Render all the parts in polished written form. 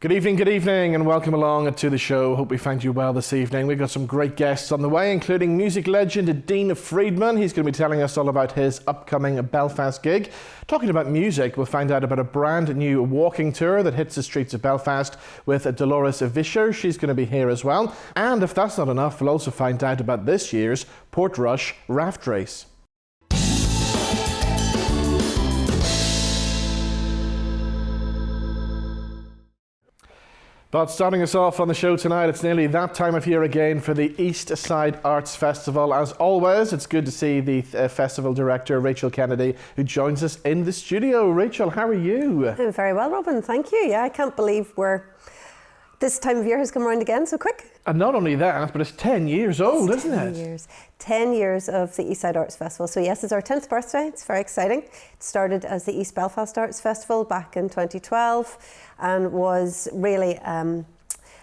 Good evening, and welcome along to the show. Hope we find you well this evening. We've got some great guests on the way, including music legend Dean Friedman. He's going to be telling us all about his upcoming Belfast gig. Talking about music, we'll find out about a brand new walking tour that hits the streets of Belfast with Dolores Vishcher. She's going to be here as well. And if that's not enough, we'll also find out about this year's Portrush Raft Race. But starting us off on the show tonight, it's nearly that time of year again for the East Side Arts Festival. As always, it's good to see the festival director, Rachel Kennedy, who joins us in the studio. Rachel, how are you? I'm very well, Robin, thank you. Yeah, I can't believe this time of year has come around again so quick. And not only that, but it's 10 years old, isn't it? 10 years of the East Side Arts Festival. So yes, it's our 10th birthday. It's very exciting. It started as the East Belfast Arts Festival back in 2012 and was really an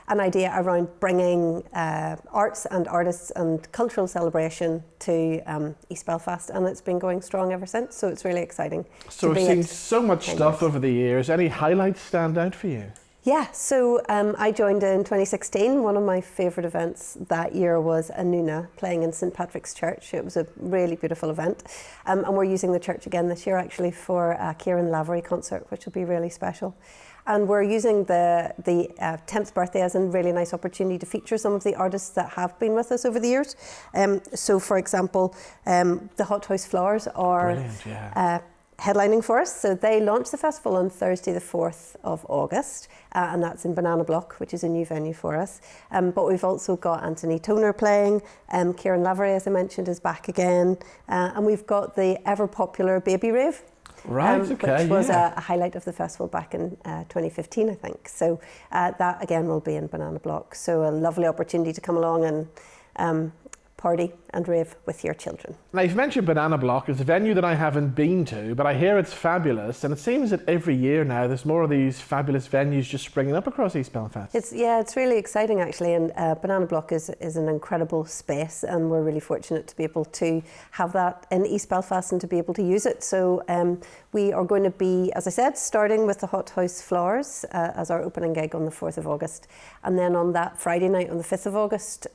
idea around bringing arts and artists and cultural celebration to East Belfast, and it's been going strong ever since, so it's really exciting. So we've seen so much stuff over the years. Any highlights stand out for you? Yeah, so I joined in 2016. One of my favourite events that year was Anuna playing in St Patrick's Church. It was a really beautiful event. And we're using the church again this year actually for a Kieran Lavery concert, which will be really special. And we're using the 10th birthday as a really nice opportunity to feature some of the artists that have been with us over the years. So for example, the Hot House Flowers are brilliant, yeah. Headlining for us. So they launched the festival on Thursday the 4th of August, and that's in Banana Block, which is a new venue for us. But we've also got Anthony Toner playing, Kieran Lavery, as I mentioned, is back again, and we've got the ever popular Baby Rave. Right, okay, which was a highlight of the festival back in 2015, I think. So that again will be in Banana Block. So a lovely opportunity to come along and party and rave with your children. Now, you've mentioned Banana Block. It's a venue that I haven't been to, but I hear it's fabulous, and it seems that every year now there's more of these fabulous venues just springing up across East Belfast. It's really exciting actually, and Banana Block is an incredible space, and we're really fortunate to be able to have that in East Belfast and to be able to use it. So we are going to be, as I said, starting with the Hot House Flowers as our opening gig on the 4th of August, and then on that Friday night on the 5th of August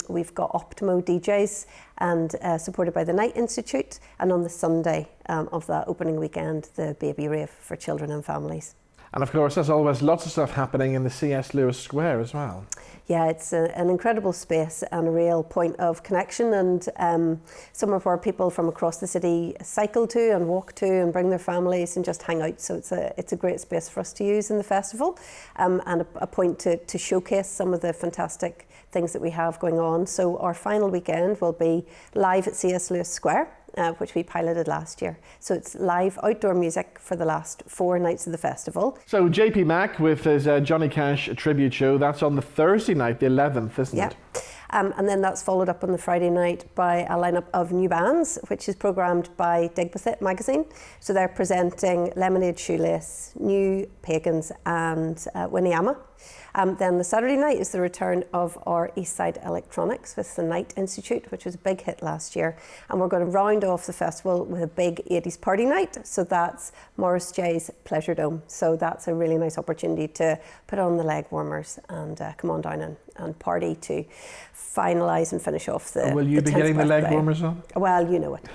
we've got Optimo DJs and supported by the Night Institute, and on the Sunday of that opening weekend, the Baby Rave for children and families. And of course, as always, lots of stuff happening in the C.S. Lewis Square as well. Yeah, it's an incredible space and a real point of connection, and somewhere where people from across the city cycle to and walk to and bring their families and just hang out. So it's a great space for us to use in the festival, and a point to showcase some of the fantastic things that we have going on. So our final weekend will be live at C.S. Lewis Square, which we piloted last year. So it's live outdoor music for the last 4 nights of the festival. So JP Mac with his Johnny Cash tribute show, that's on the Thursday night, the 11th, isn't it? And then that's followed up on the Friday night by a lineup of new bands, which is programmed by Dig With It magazine. So they're presenting Lemonade Shoelace, New Pagans and Winnie Amma. Then the Saturday night is the return of our East Side Electronics with the Night Institute, which was a big hit last year. And we're going to round off the festival with a big 80s party night. So that's Morris J's Pleasure Dome. So that's a really nice opportunity to put on the leg warmers and come on down and party to finalise and finish off the Will you be getting the leg warmers on? Well, you know it.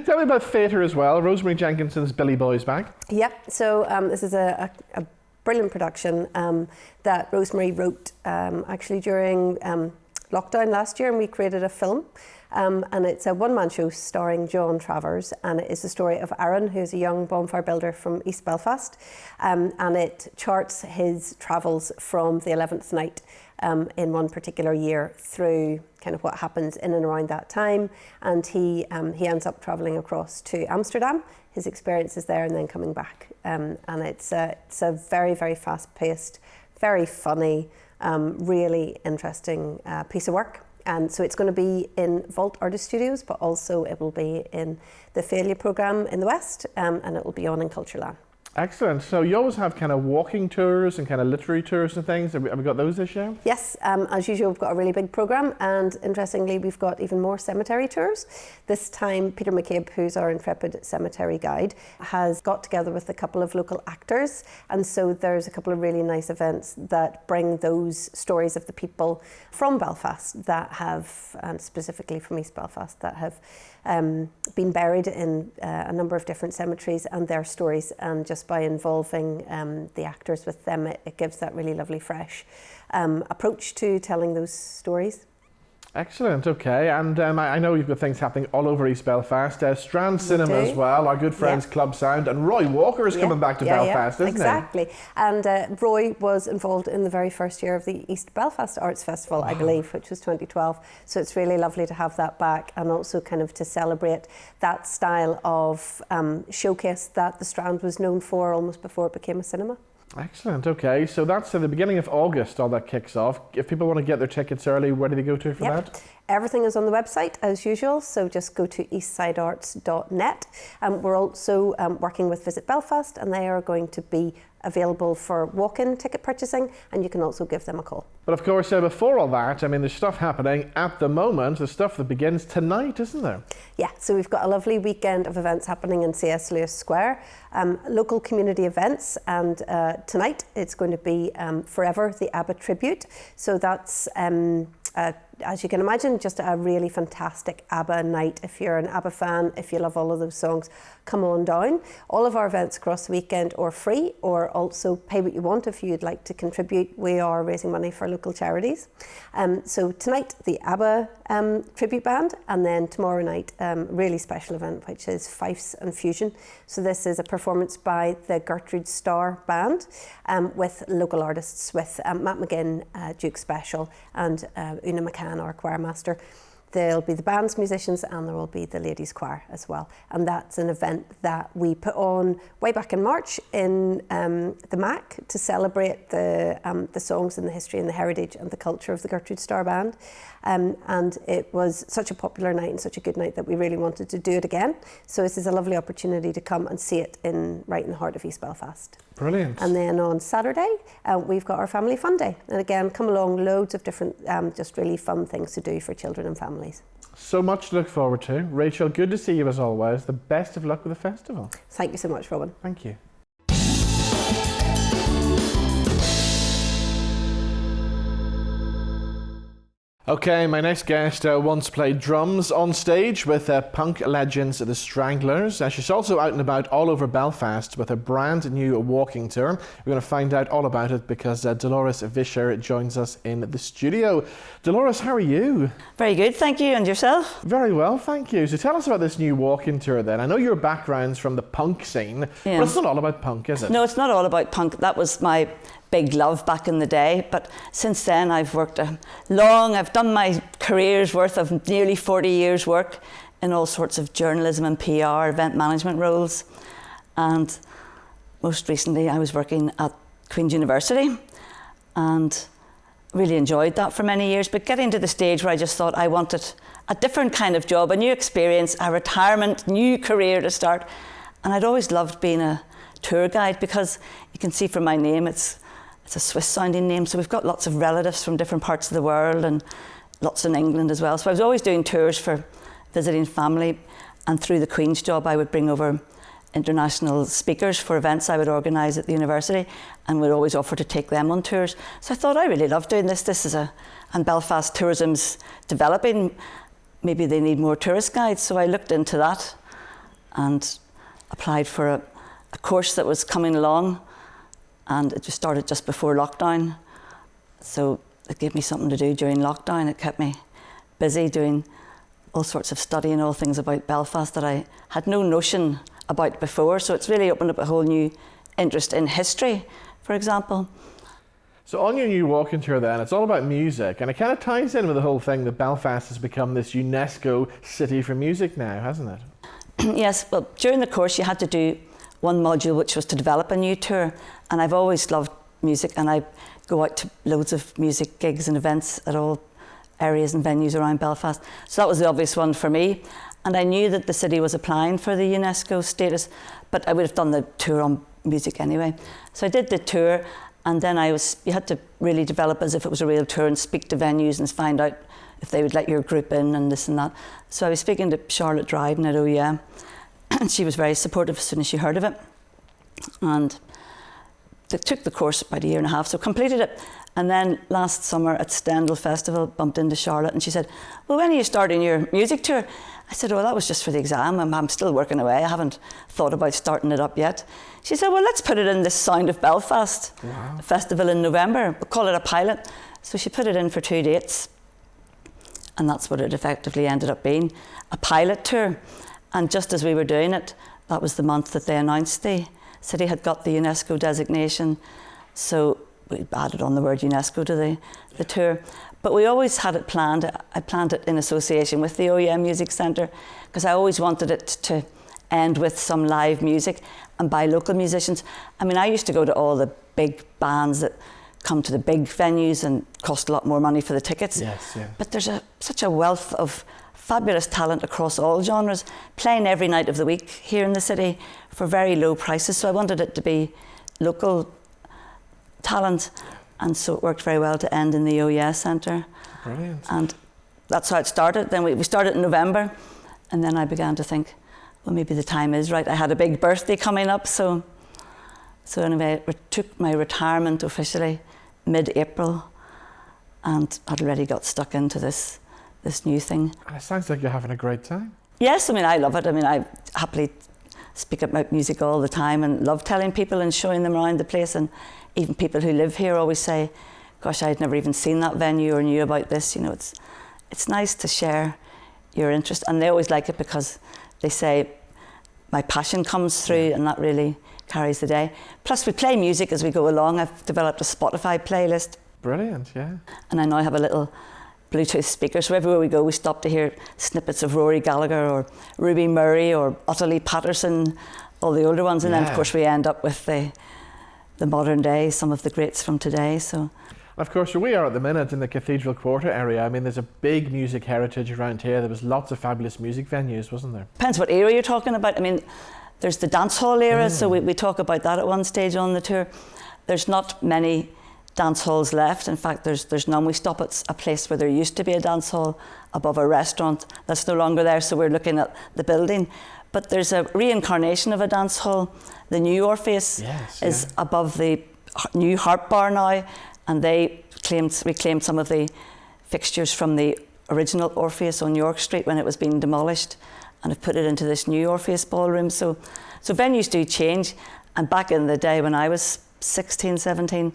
Tell me about theatre as well. Rosemary Jenkinson's Billy Boy's back. Yep, so this is a brilliant production that Rosemary wrote actually during lockdown last year, and we created a film. And it's a one-man show starring John Travers, and it is the story of Aaron, who's a young bonfire builder from East Belfast, and it charts his travels from the 11th night in one particular year through kind of what happens in and around that time, and he ends up travelling across to Amsterdam, his experiences there, and then coming back. And it's a very, very fast-paced, very funny, really interesting piece of work. And so it's going to be in Vault Artist Studios, but also it will be in the Failure programme in the West, and it will be on in Cultureland. Excellent. So you always have kind of walking tours and kind of literary tours and things. Have we got those this year? Yes, as usual, we've got a really big programme, and interestingly, we've got even more cemetery tours. This time, Peter McCabe, who's our intrepid cemetery guide, has got together with a couple of local actors, and so there's a couple of really nice events that bring those stories of the people from Belfast that have, and specifically from East Belfast, that have been buried in a number of different cemeteries, and their stories, and just by involving the actors with them, it gives that really lovely fresh approach to telling those stories. Excellent, okay. And I know you've got things happening all over East Belfast. Strand Cinema as well, our good friends Club Sound, and Roy Walker is coming back to Belfast, isn't exactly. He? And Roy was involved in the very first year of the East Belfast Arts Festival, I believe, which was 2012. So it's really lovely to have that back, and also kind of to celebrate that style of showcase that the Strand was known for almost before it became a cinema. Excellent, okay. So that's at the beginning of August, all that kicks off. If people want to get their tickets early, where do they go to for that? Everything is on the website as usual, so just go to eastsidearts.net. We're also working with Visit Belfast, and they are going to be available for walk-in ticket purchasing, and you can also give them a call. But of course, before all that, I mean, there's stuff happening at the moment, the stuff that begins tonight, isn't there? Yeah, so we've got a lovely weekend of events happening in C.S. Lewis Square, local community events, and tonight it's going to be Forever, the ABBA tribute. So that's as you can imagine, just a really fantastic ABBA night. If you're an ABBA fan, if you love all of those songs, come on down. All of our events across the weekend are free, or also pay what you want if you'd like to contribute. We are raising money for local charities. So tonight, the ABBA tribute band, and then tomorrow night, really special event, which is Fifes and Fusion. So this is a performance by the Gertrude Starr Band with local artists, with Matt McGinn, Duke Special, and Una McCann, our choir master. There'll be the band's musicians, and there will be the ladies' choir as well. And that's an event that we put on way back in March in the MAC to celebrate the songs and the history and the heritage and the culture of the Gertrude Starr Band. And it was such a popular night and such a good night that we really wanted to do it again. So this is a lovely opportunity to come and see it right in the heart of East Belfast. Brilliant. And then on Saturday, we've got our Family Fun Day. And again, come along, loads of different just really fun things to do for children and families. So much to look forward to. Rachel, good to see you as always. The best of luck with the festival. Thank you so much, Robin. Thank you. Okay, my next guest once played drums on stage with punk legends The Stranglers. She's also out and about all over Belfast with a brand new walking tour. We're going to find out all about it because Dolores Vishcher joins us in the studio. Dolores, how are you? Very good, thank you. And yourself? Very well, thank you. So tell us about this new walking tour then. I know your background's from the punk scene, but it's not all about punk, is it? No, it's not all about punk. That was my big love back in the day, but since then I've worked I've done my career's worth of nearly 40 years work in all sorts of journalism and PR, event management roles, and most recently I was working at Queen's University and really enjoyed that for many years, but getting to the stage where I just thought I wanted a different kind of job, a new experience, a retirement, new career to start. And I'd always loved being a tour guide because you can see from my name it's a Swiss sounding name, so we've got lots of relatives from different parts of the world and lots in England as well. So I was always doing tours for visiting family, and through the Queen's job I would bring over international speakers for events I would organise at the university, and would always offer to take them on tours. So I thought I really love doing this. And Belfast tourism's developing, maybe they need more tourist guides, so I looked into that and applied for a course that was coming along. And it just started just before lockdown. So it gave me something to do during lockdown. It kept me busy doing all sorts of studying, all things about Belfast that I had no notion about before. So it's really opened up a whole new interest in history, for example. So on your new walking tour then, it's all about music, and it kind of ties in with the whole thing that Belfast has become this UNESCO city for music now, hasn't it? Yes, well, during the course you had to do one module which was to develop a new tour, and I've always loved music, and I go out to loads of music gigs and events at all areas and venues around Belfast. So that was the obvious one for me, and I knew that the city was applying for the UNESCO status, but I would have done the tour on music anyway. So I did the tour, and then you had to really develop as if it was a real tour and speak to venues and find out if they would let your group in and this and that. So I was speaking to Charlotte Dryden at OEM, and she was very supportive as soon as she heard of it. And they took the course about a year and a half, so completed it. And then last summer at Stendhal Festival, bumped into Charlotte, and she said, well, when are you starting your music tour? I said, oh, that was just for the exam. I'm still working away. I haven't thought about starting it up yet. She said, well, let's put it in the Sound of Belfast festival in November. We'll call it a pilot. So she put it in for 2 dates. And that's what it effectively ended up being, a pilot tour. And just as we were doing it, that was the month that they announced the city had got the UNESCO designation. So we added on the word UNESCO to the tour. But we always had it planned. I planned it in association with the OEM Music Centre, because I always wanted it to end with some live music and by local musicians. I mean, I used to go to all the big bands that come to the big venues and cost a lot more money for the tickets. Yes, yeah. But there's such a wealth of fabulous talent across all genres, playing every night of the week here in the city for very low prices. So I wanted it to be local talent. And so it worked very well to end in the OES Centre. Brilliant. And that's how it started. Then we started in November, and then I began to think, well, maybe the time is right. I had a big birthday coming up, so anyway, I took my retirement officially mid-April, and I'd already got stuck into this new thing. And it sounds like you're having a great time. Yes, I mean, I love it. I mean, I happily speak about music all the time and love telling people and showing them around the place. And even people who live here always say, gosh, I'd never even seen that venue or knew about this. You know, it's nice to share your interest. And they always like it because they say my passion comes through, and that really carries the day. Plus, we play music as we go along. I've developed a Spotify playlist. Brilliant, yeah. And I now have a little Bluetooth speaker, so everywhere we go we stop to hear snippets of Rory Gallagher or Ruby Murray or Ottilie Patterson, all the older ones, and then of course we end up with the modern day, some of the greats from today. So, of course, we are at the minute in the Cathedral Quarter area. I mean, there's a big music heritage around here. There was lots of fabulous music venues, wasn't there? Depends what era you're talking about. I mean, there's the dance hall era, so we talk about that at one stage on the tour. There's not many dance halls left. In fact, there's none. We stop at a place where there used to be a dance hall above a restaurant. That's no longer there, so we're looking at the building. But there's a reincarnation of a dance hall. The new Orpheus is above the new Harp Bar now, and they reclaimed some of the fixtures from the original Orpheus on York Street when it was being demolished, and have put it into this new Orpheus ballroom. So venues do change. And back in the day when I was 16, 17,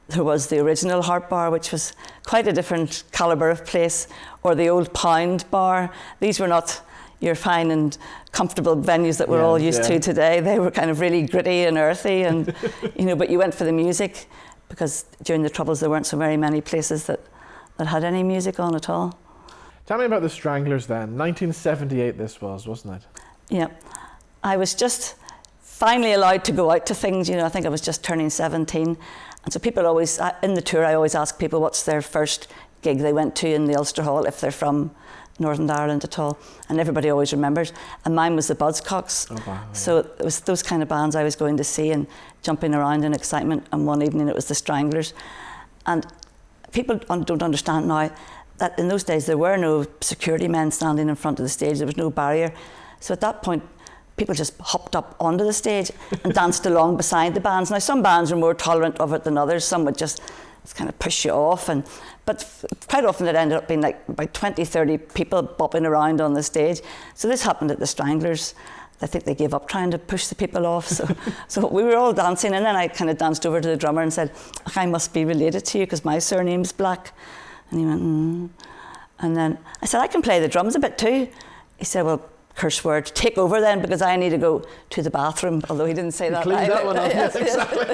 there was the original Harp Bar, which was quite a different calibre of place, or the old Pound Bar. These were not your fine and comfortable venues that we're all used to today. They were kind of really gritty and earthy, and but you went for the music, because during the Troubles there weren't so very many places that had any music on at all. Tell me about the Stranglers then. 1978 this was, wasn't it? Yeah. I was just finally allowed to go out to things. I think I was just turning 17. And so people always, in the tour, I always ask people what's their first gig they went to in the Ulster Hall, if they're from Northern Ireland at all. And everybody always remembers. And mine was the Buzzcocks. Oh, wow, so it was those kind of bands I was going to see and jumping around in excitement. And one evening it was the Stranglers. And people don't understand now that in those days there were no security men standing in front of the stage. There was no barrier. So at that point, people just hopped up onto the stage and danced along beside the bands. Now, some bands were more tolerant of it than others. Some would just kind of push you off. But quite often it ended up being like about 20, 30 people bopping around on the stage. So this happened at the Stranglers. I think they gave up trying to push the people off. So we were all dancing, and then I kind of danced over to the drummer and said, I must be related to you because my surname's Black. And he went, And then I said, I can play the drums a bit too. He said, well, curse word, take over then, because I need to go to the bathroom, although he didn't say that. Clean that one up, yes, exactly.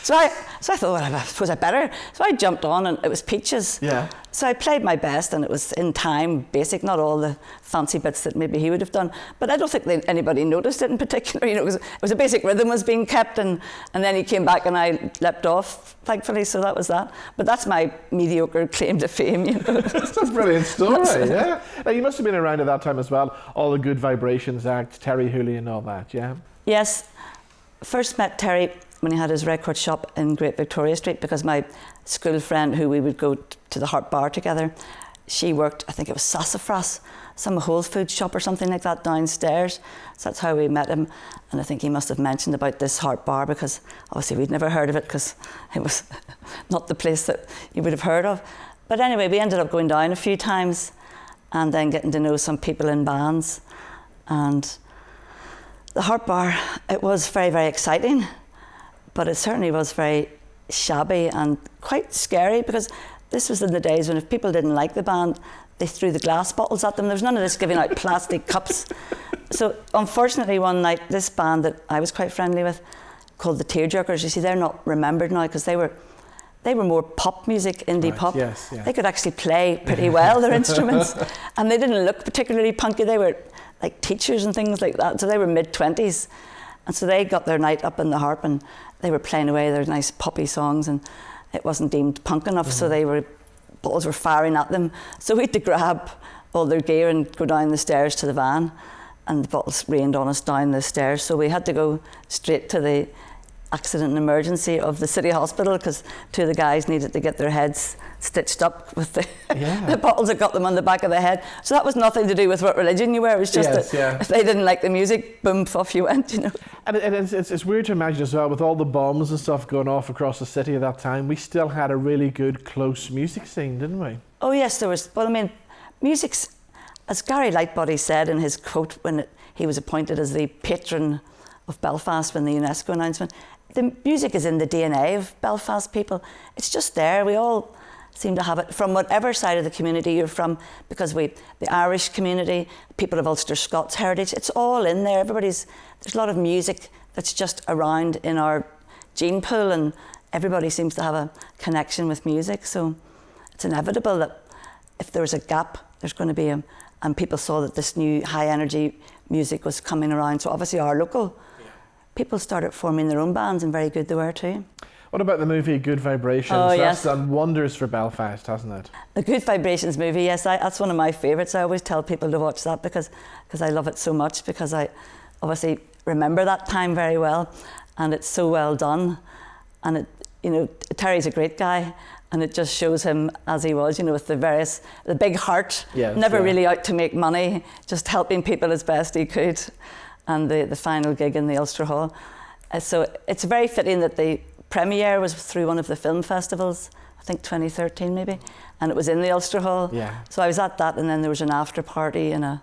So I thought, well, I suppose I better. So I jumped on, and it was Peaches. Yeah. So I played my best, and it was in time, basic, not all the fancy bits that maybe he would have done. But I don't think anybody noticed it in particular. It was a basic rhythm was being kept, and then he came back, and I leapt off, thankfully. So that was that. But that's my mediocre claim to fame. That's a brilliant story. Yeah. Now, you must have been around at that time as well. All the Good Vibrations Act, Terry Hooley, and all that. Yeah. Yes. first met Terry when he had his record shop in Great Victoria Street, because my school friend, who we would go to the Heart Bar together, she worked, I think it was Sassafras, some Whole Foods shop or something like that downstairs. So that's how we met him. And I think he must have mentioned about this Heart Bar, because obviously we'd never heard of it, because it was not the place that you would have heard of. But anyway, we ended up going down a few times and then getting to know some people in bands. And the Heart Bar, it was very, very exciting, but it certainly was very shabby and quite scary, because this was in the days when if people didn't like the band, they threw the glass bottles at them. There was none of this giving out plastic cups. So unfortunately one night, this band that I was quite friendly with, called the Tearjerkers, you see, they're not remembered now, because they were more pop music, indie Right, pop. yes, yeah. They could actually play pretty well, their instruments, and they didn't look particularly punky. They were like teachers and things like that, so they were mid-20s. And so they got their night up in the harp, and they were playing away their nice poppy songs, and it wasn't deemed punk enough, so balls were firing at them. So we had to grab all their gear and go down the stairs to the van, and the bottles rained on us down the stairs. So we had to go straight to the accident and emergency of the city hospital, because two of the guys needed to get their heads stitched up with the bottles that got them on the back of the head. So that was nothing to do with what religion you were. It was just if they didn't like the music, boom, off you went, you know. And it's weird to imagine as well, with all the bombs and stuff going off across the city at that time, we still had a really good, close music scene, didn't we? Oh yes, there was. Well, I mean, music's, as Gary Lightbody said in his quote when he was appointed as the patron of Belfast when the UNESCO announcement, the music is in the DNA of Belfast people. It's just there. We all seem to have it from whatever side of the community you're from, because the Irish community, people of Ulster Scots heritage, it's all in there. There's a lot of music that's just around in our gene pool, and everybody seems to have a connection with music. So it's inevitable that if there's a gap, there's going to be and people saw that this new high energy music was coming around. So obviously our local people started forming their own bands, and very good they were too. What about the movie Good Vibrations? Oh, That's yes. done wonders for Belfast, hasn't it? The Good Vibrations movie, yes, that's one of my favourites. I always tell people to watch that because I love it so much, because I obviously remember that time very well, and it's so well done. And it, you know, Terry's a great guy, and it just shows him as he was, you know, with the big heart, never really out to make money, just helping people as best he could. And the final gig in the Ulster Hall. So it's very fitting that the premiere was through one of the film festivals, I think 2013 maybe, and it was in the Ulster Hall. Yeah. So I was at that, and then there was an after party in a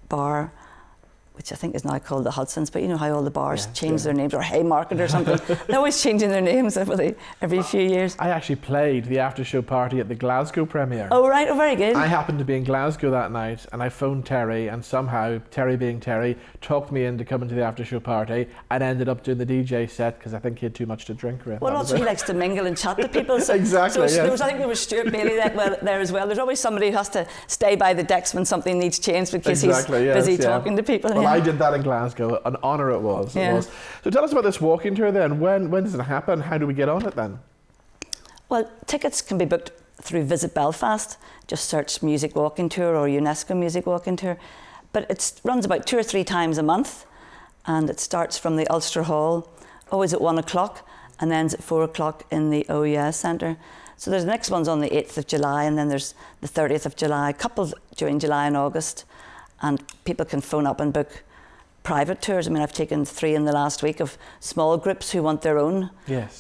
bar, which I think is now called the Hudson's, but you know how all the bars change their names, or Haymarket or something. They're always changing their names every few years. I actually played the after show party at the Glasgow premiere. Oh right, oh very good. I happened to be in Glasgow that night, and I phoned Terry, and somehow, Terry being Terry, talked me into coming to the after show party, and ended up doing the DJ set, because I think he had too much to drink. Well, also he likes to mingle and chat to people. So, exactly, so I think there was Stuart Bailey there as well. There's always somebody who has to stay by the decks when something needs changed, because he's busy talking to people. Well, I did that in Glasgow. An honour it was. It was. So tell us about this walking tour then. When does it happen? How do we get on it then? Well, tickets can be booked through Visit Belfast. Just search Music Walking Tour or UNESCO Music Walking Tour. But it runs about 2 or 3 times a month, and it starts from the Ulster Hall, always at 1 o'clock, and ends at 4 o'clock in the OES Centre. So the next one's on the 8th of July, and then there's the 30th of July, a couple during July and August, and people can phone up and book private tours. I mean, I've taken 3 in the last week of small groups who want their own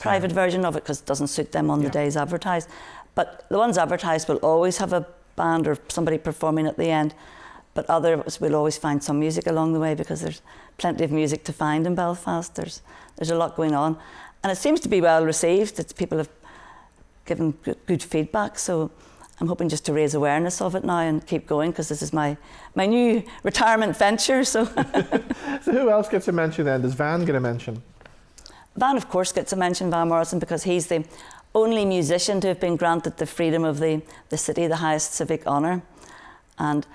private version of it, because it doesn't suit them on the days advertised. But the ones advertised will always have a band or somebody performing at the end, but others will always find some music along the way, because there's plenty of music to find in Belfast. There's a lot going on, and it seems to be well received. People have given good feedback, so I'm hoping just to raise awareness of it now and keep going, because this is my new retirement venture. So. So who else gets a mention then? Does Van get a mention? Van, of course, gets a mention, Van Morrison, because he's the only musician to have been granted the freedom of the city, the highest civic honour. And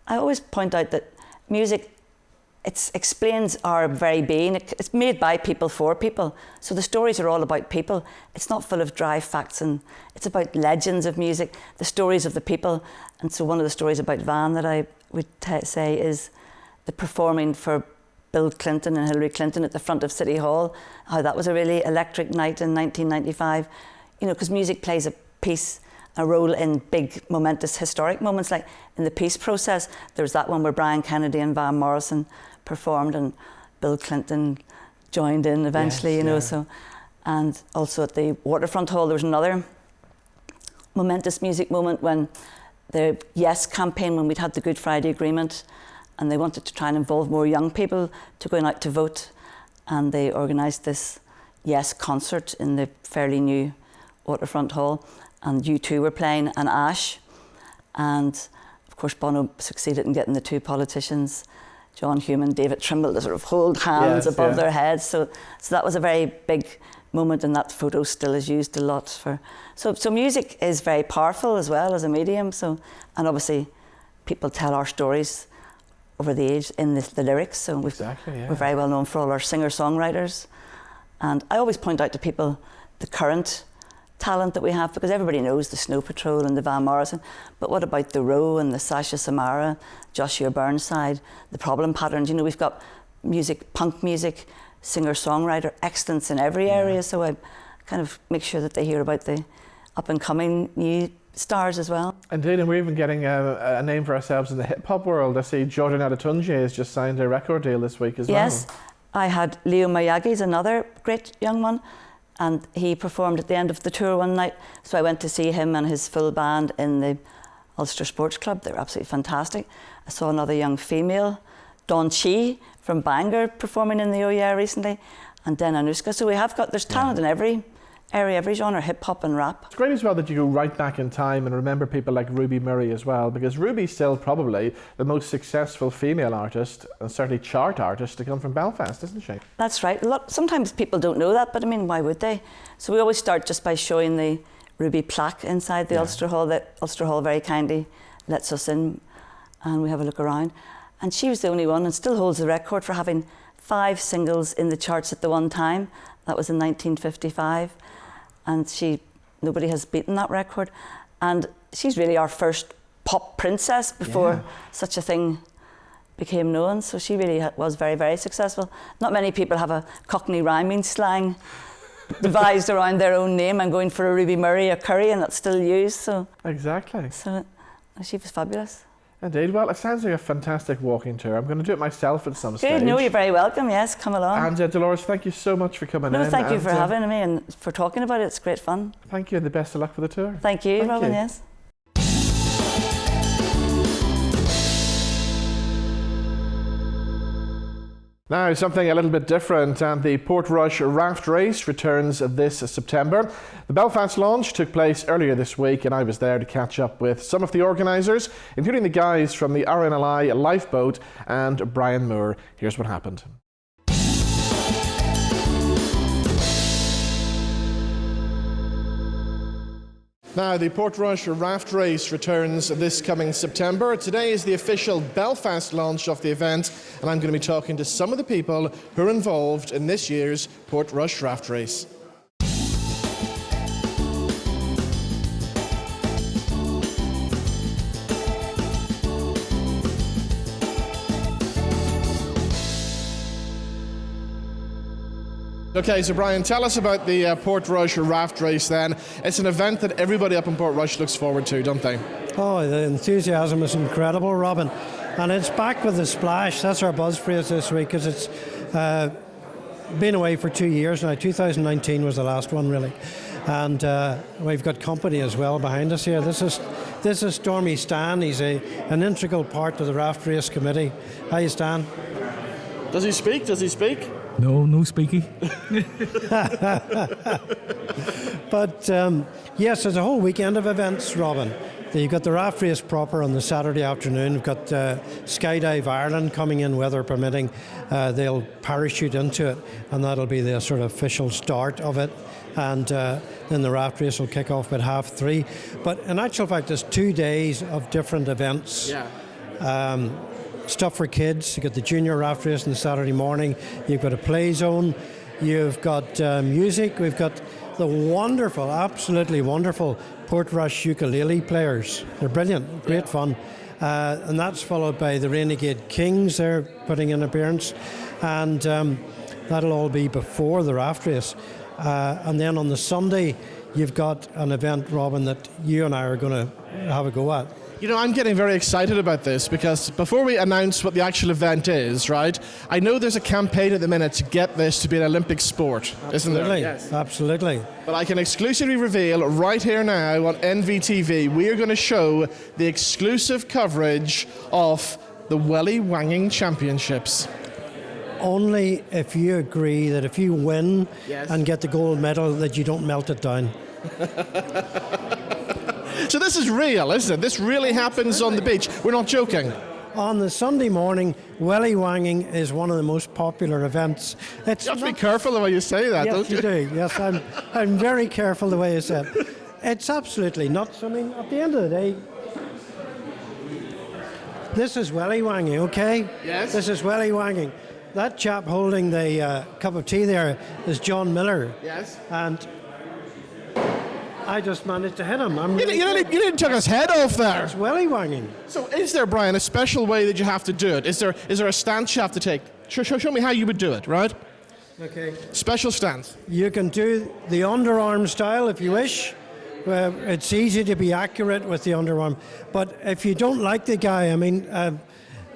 I always point out that music, it explains our very being. It's made by people for people. So the stories are all about people. It's not full of dry facts, and it's about legends of music, the stories of the people. And so one of the stories about Van that I would say is the performing for Bill Clinton and Hillary Clinton at the front of City Hall, how that was a really electric night in 1995. You know, because music plays a role in big, momentous, historic moments, like in the peace process. There was that one where Brian Kennedy and Van Morrison performed and Bill Clinton joined in eventually, you know, so. And also at the Waterfront Hall, there was another momentous music moment when the Yes campaign, when we'd had the Good Friday Agreement, and they wanted to try and involve more young people to going out to vote, and they organised this Yes concert in the fairly new Waterfront Hall, and U2 were playing, and Ash, and of course Bono succeeded in getting the two politicians, John Hume and David Trimble, to sort of hold hands above their heads. So that was a very big moment, and that photo still is used a lot for. So music is very powerful as well as a medium. So, and obviously, people tell our stories over the age in the lyrics. So we're very well known for all our singer-songwriters. And I always point out to people the current talent that we have, because everybody knows the Snow Patrol and the Van Morrison, but what about the Row and the Sasha Samara, Joshua Burnside, the Problem Patterns? You know, we've got music, punk music, singer-songwriter excellence in every area, so I kind of make sure that they hear about the up-and-coming new stars as well. Indeed, and we're even getting a name for ourselves in the hip-hop world. I see Jordan Adetunji has just signed a record deal this week as well. Yes, I had Leo Miyagi's another great young one, and he performed at the end of the tour one night, so I went to see him and his full band in the Ulster Sports Club. They were absolutely fantastic. I saw another young female, Dawn Chi from Bangor, performing in the OYA recently, and then Anushka. So we have got, there's talent in every area, every genre, hip hop and rap. It's great as well that you go right back in time and remember people like Ruby Murray as well, because Ruby's still probably the most successful female artist, and certainly chart artist, to come from Belfast, isn't she? That's right. Sometimes people don't know that, but I mean, why would they? So we always start just by showing the Ruby plaque inside the Ulster Hall, that Ulster Hall very kindly lets us in, and we have a look around. And she was the only one, and still holds the record for having 5 singles in the charts at the one time. That was in 1955. And nobody has beaten that record. And she's really our first pop princess before such a thing became known. So she really was very, very successful. Not many people have a Cockney rhyming slang devised around their own name and going for a Ruby Murray, a Curry, and that's still used. So exactly. So she was fabulous. Indeed. Well, it sounds like a fantastic walking tour. I'm going to do it myself at some stage. Good. No, you're very welcome. Yes, come along. And Dolores, thank you so much for coming in. No, thank you for having me and for talking about it. It's great fun. Thank you, and the best of luck for the tour. Thank you, Robin. Yes. Now, something a little bit different, and the Portrush Raft Race returns this September. The Belfast launch took place earlier this week, and I was there to catch up with some of the organisers, including the guys from the RNLI Lifeboat and Brian Moore. Here's what happened. Now, the Portrush Raft Race returns this coming September. Today is the official Belfast launch of the event, and I'm going to be talking to some of the people who are involved in this year's Portrush Raft Race. Okay, so Brian, tell us about the Portrush Raft Race then. It's an event that everybody up in Portrush looks forward to, don't they? Oh, the enthusiasm is incredible, Robin. And it's back with a splash. That's our buzz phrase this week, because it's been away for 2 years now. 2019 was the last one, really. And we've got company as well behind us here. This is Stormy Stan. He's an integral part of the Raft Race Committee. Hi, Stan. Does he speak? Does he speak? No speaky. But yes, there's a whole weekend of events, Robin. You've got the raft race proper on the Saturday afternoon. You've got Skydive Ireland coming in, weather permitting. They'll parachute into it, and that'll be the sort of official start of it. And then the raft race will kick off at 3:30. But in actual fact, there's 2 days of different events. Yeah. Stuff for kids. You've got the junior raft race on Saturday morning. You've got a play zone. You've got music. We've got the wonderful, absolutely wonderful Portrush ukulele players. They're brilliant, great fun. And that's followed by the Renegade Kings. They're putting in an appearance. and that'll all be before the raft race. And then on the Sunday, you've got an event, Robin, that you and I are going to have a go at. You know, I'm getting very excited about this because before we announce what the actual event is, right, I know there's a campaign at the minute to get this to be an Olympic sport, isn't there? Yes. Absolutely. But I can exclusively reveal right here now on NVTV, we are going to show the exclusive coverage of the Welly Wanging Championships. Only if you agree that if you win and get the gold medal, that you don't melt it down. So this is real, isn't it? This really happens on the beach. We're not joking. On the Sunday morning, Welly Wanging is one of the most popular events. It's You have to be careful the way you say that, yes, don't you? you do. Yes, I'm very careful the way you say it. It's absolutely nuts. I mean, at the end of the day, this is Welly Wanging, okay? Yes. This is Welly Wanging. That chap holding the cup of tea there is John Miller. Yes. And I just managed to hit him. You didn't take his head off there. It's Welly Wanging. So is there, Brian, a special way that you have to do it? Is there a stance you have to take? Show me how you would do it, right? Okay. Special stance. You can do the underarm style if you wish. It's easy to be accurate with the underarm. But if you don't like the guy,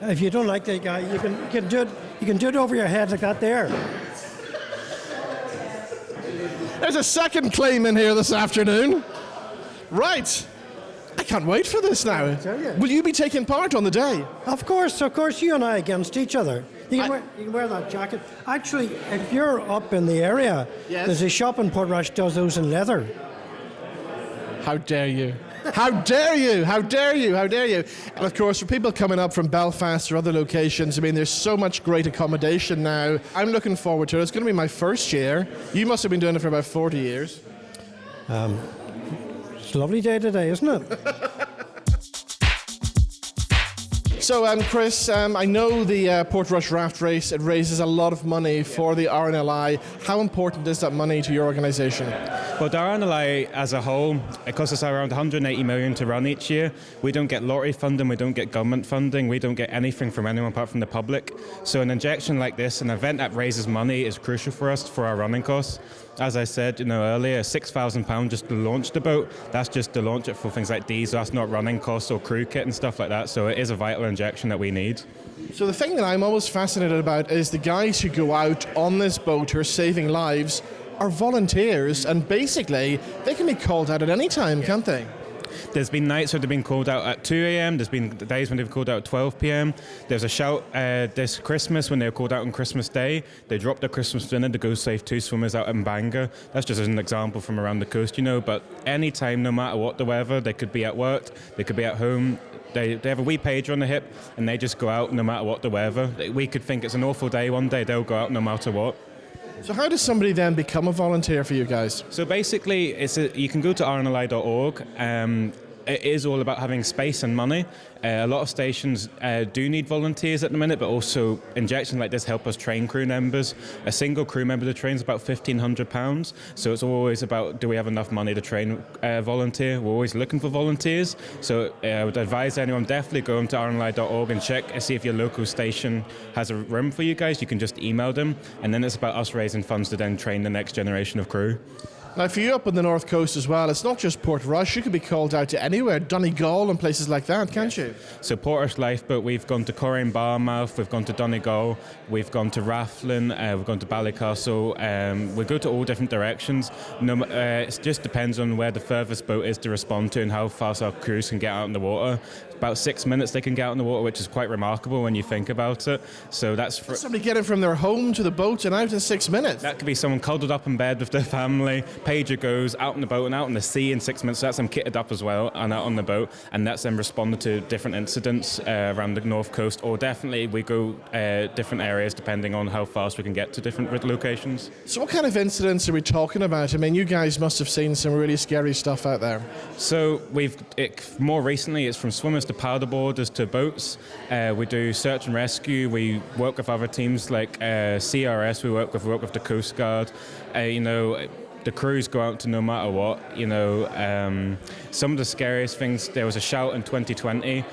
if you don't like the guy, you can do it. You can do it over your head like that there. There's a second claim in here this afternoon. Right. I can't wait for this now. Will you be taking part on the day? Of course, you and I against each other. You can wear that jacket. Actually, if you're up in the area, there's a shop in Portrush does those in leather. How dare you? How dare you? How dare you? How dare you? And of course, for people coming up from Belfast or other locations, I mean, there's so much great accommodation now. I'm looking forward to it. It's going to be my first year. You must have been doing it for about 40 years. It's a lovely day today, isn't it? So, Chris, I know the Portrush Raft Race, it raises a lot of money for the RNLI. How important is that money to your organisation? Well, the RNLI as a whole, it costs us around 180 million to run each year. We don't get lottery funding, we don't get government funding, we don't get anything from anyone apart from the public. So an injection like this, an event that raises money, is crucial for us for our running costs. As I said, earlier, £6,000 just to launch the boat. That's just to launch it for things like diesel. That's not running costs or crew kit and stuff like that. So it is a vital injection that we need. So the thing that I'm always fascinated about is the guys who go out on this boat who are saving lives are volunteers, and basically they can be called out at any time, can't they? There's been nights where they've been called out at 2 a.m. There's been days when they've called out at 12 p.m. There's a shout this Christmas when they were called out on Christmas Day. They dropped their Christmas dinner to go save 2 swimmers out in Bangor. That's just an example from around the coast, But any time, no matter what the weather, they could be at work, they could be at home. They have a wee pager on the hip, and they just go out no matter what the weather. We could think it's an awful day one day, they'll go out no matter what. So how does somebody then become a volunteer for you guys? So basically, you can go to rnli.org. It is all about having space and money. A lot of stations do need volunteers at the minute, but also injections like this help us train crew members. A single crew member to train is about £1,500, so it's always about, do we have enough money to train a volunteer? We're always looking for volunteers, so I would advise anyone definitely go onto rnli.org and check and see if your local station has a room for you guys. You can just email them, and then it's about us raising funds to then train the next generation of crew. Now, for you up on the north coast as well, it's not just Portrush. You could be called out to anywhere, Donegal and places like that, can't you? So Portrush Lifeboat, we've gone to Corran Barmouth, we've gone to Donegal, we've gone to Rathlin, we've gone to Ballycastle. We go to all different directions. It just depends on where the furthest boat is to respond to and how fast our crews can get out in the water. About 6 minutes they can get out in the water, which is quite remarkable when you think about it. So that's for somebody getting from their home to the boat and out in 6 minutes. That could be someone cuddled up in bed with their family. Pager goes out on the boat and out in the sea in 6 minutes. So that's them kitted up as well and out on the boat, and that's them responding to different incidents around the north coast. Or definitely we go different areas depending on how fast we can get to different locations. So what kind of incidents are we talking about? I mean, you guys must have seen some really scary stuff out there. So more recently it's from swimmers to paddleboarders to boats. We do search and rescue. We work with other teams like CRS. We work with the Coast Guard. The crews go out to no matter what. Some of the scariest things. There was a shout in 2020.